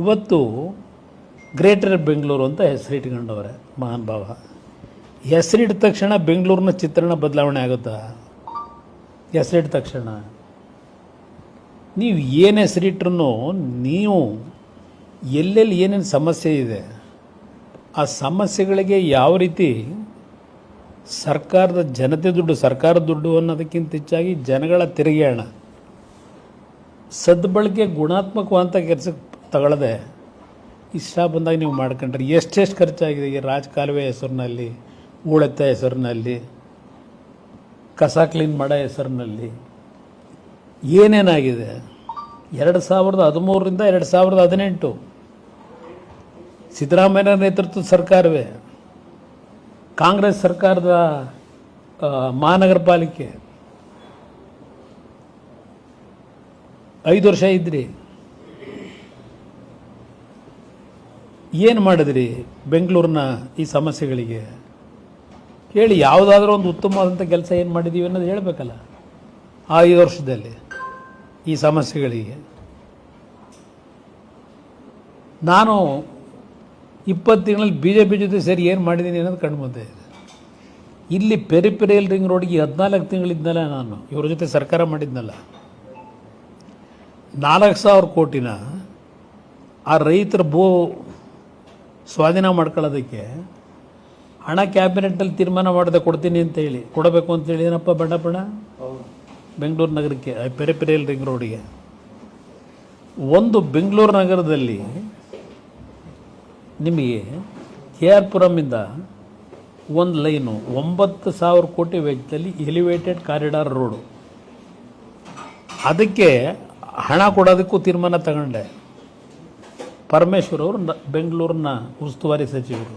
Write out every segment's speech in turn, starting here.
ಇವತ್ತು ಗ್ರೇಟರ್ ಬೆಂಗಳೂರು ಅಂತ ಹೆಸರಿಟ್ಕೊಂಡವ್ರೆ ಮಹಾನ್ ಭಾವ. ಹೆಸರಿಟ್ಟ ತಕ್ಷಣ ಬೆಂಗಳೂರಿನ ಚಿತ್ರಣ ಬದಲಾವಣೆ ಆಗುತ್ತಾ? ಹೆಸರಿಟ್ಟ ತಕ್ಷಣ ನೀವು ಏನು ಹೆಸರಿಟ್ರೂ ನೀವು ಎಲ್ಲೆಲ್ಲಿ ಏನೇನು ಸಮಸ್ಯೆ ಇದೆ ಆ ಸಮಸ್ಯೆಗಳಿಗೆ ಯಾವ ರೀತಿ ಸರ್ಕಾರದ ಜನತೆ ದುಡ್ಡು, ಸರ್ಕಾರದ ದುಡ್ಡು ಅನ್ನೋದಕ್ಕಿಂತ ಹೆಚ್ಚಾಗಿ ಜನಗಳ ತೆರಿಗೆ ಹಣ ಸದ್ಬಳಕೆ ಗುಣಾತ್ಮಕವಂತ ಕೆಲಸಕ್ಕೆ ತಗೊಳ್ಳದೆ ಇಷ್ಟ ಬಂದಾಗ ನೀವು ಮಾಡ್ಕೊಂಡ್ರೆ ಎಷ್ಟೆಷ್ಟು ಖರ್ಚಾಗಿದೆ. ಈ ರಾಜಕಾಲುವೆ ಹೆಸರಿನಲ್ಲಿ, ಹೂಳೆತ್ತ ಹೆಸರಿನಲ್ಲಿ, ಕಸ ಕ್ಲೀನ್ ಮಾಡೋ ಹೆಸರಿನಲ್ಲಿ ಏನೇನಾಗಿದೆ. 2013ರಿಂದ 2018 ಸಿದ್ದರಾಮಯ್ಯ ನೇತೃತ್ವದ ಸರ್ಕಾರವೇ, ಕಾಂಗ್ರೆಸ್ ಸರ್ಕಾರದ ಮಹಾನಗರ ಪಾಲಿಕೆ 5 ವರ್ಷ ಇದ್ರಿ. ಏನು ಮಾಡಿದ್ರಿ ಬೆಂಗಳೂರಿನ ಈ ಸಮಸ್ಯೆಗಳಿಗೆ? ಹೇಳಿ, ಯಾವುದಾದ್ರೂ ಒಂದು ಉತ್ತಮವಾದಂಥ ಕೆಲಸ ಏನು ಮಾಡಿದ್ದೀವಿ ಅನ್ನೋದು ಹೇಳಬೇಕಲ್ಲ. ಆ 5 ವರ್ಷದಲ್ಲಿ ಈ ಸಮಸ್ಯೆಗಳಿಗೆ ನಾನು 20 ತಿಂಗಳಲ್ಲಿ BJP ಜೊತೆ ಸೇರಿ ಏನು ಮಾಡಿದ್ದೀನಿ ಅನ್ನೋದು ಕಂಡು ಬಂದೆ. ಇಲ್ಲಿ ಪೆರಿಫೆರಿಯಲ್ ರಿಂಗ್ ರೋಡ್ಗೆ 14 ತಿಂಗಳಿದ್ನಲ್ಲ ನಾನು, ಇವ್ರ ಜೊತೆ ಸರ್ಕಾರ ಮಾಡಿದ್ನಲ್ಲ. 4,000 ಕೋಟಿನ ಆ ರೈತರ ಭೂ ಸ್ವಾಧೀನ ಮಾಡ್ಕೊಳ್ಳೋದಕ್ಕೆ ಹಣ ಕ್ಯಾಬಿನೆಟ್ಟಲ್ಲಿ ತೀರ್ಮಾನ ಮಾಡದೆ ಕೊಡ್ತೀನಿ ಅಂತೇಳಿ, ಕೊಡಬೇಕು ಅಂತೇಳಿ ಏನಪ್ಪ ಬಣ್ಣ ಬೆಂಗಳೂರು ನಗರಕ್ಕೆ, ಪೆರಿಫೆರಿಯಲ್ ರಿಂಗ್ ರೋಡಿಗೆ. ಒಂದು ಬೆಂಗಳೂರು ನಗರದಲ್ಲಿ ನಿಮಗೆ KR ಪುರಮಿಂದ ಒಂದು ಲೈನು 9,000 ಕೋಟಿ ವೆಚ್ಚದಲ್ಲಿ ಎಲಿವೇಟೆಡ್ ಕಾರಿಡಾರ್ ರೋಡು, ಅದಕ್ಕೆ ಹಣ ಕೊಡೋದಕ್ಕೂ ತೀರ್ಮಾನ ತಗೊಂಡೆ. ಪರಮೇಶ್ವರ್ ಅವರು ಬೆಂಗಳೂರಿನ ಉಸ್ತುವಾರಿ ಸಚಿವರು.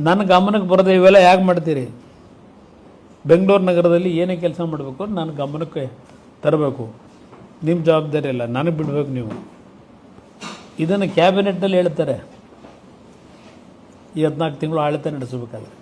ನನ್ನ ಗಮನಕ್ಕೆ ಬರದೆ ಇವೆಲ್ಲ ಯಾಕೆ ಮಾಡ್ತೀರಿ? ಬೆಂಗಳೂರು ನಗರದಲ್ಲಿ ಏನೇ ಕೆಲಸ ಮಾಡಬೇಕು ನನ್ನ ಗಮನಕ್ಕೆ ತರಬೇಕು. ನಿಮ್ಮ ಜವಾಬ್ದಾರಿ ಅಲ್ಲ, ನನಗೆ ಬಿಡಬೇಕು ನೀವು. ಇದನ್ನು ಕ್ಯಾಬಿನೆಟ್ನಲ್ಲಿ ಹೇಳ್ತಾರೆ, ಈ 14 ತಿಂಗಳು ಆಡಳಿತ ನಡೆಸಬೇಕಾದ್ರೆ.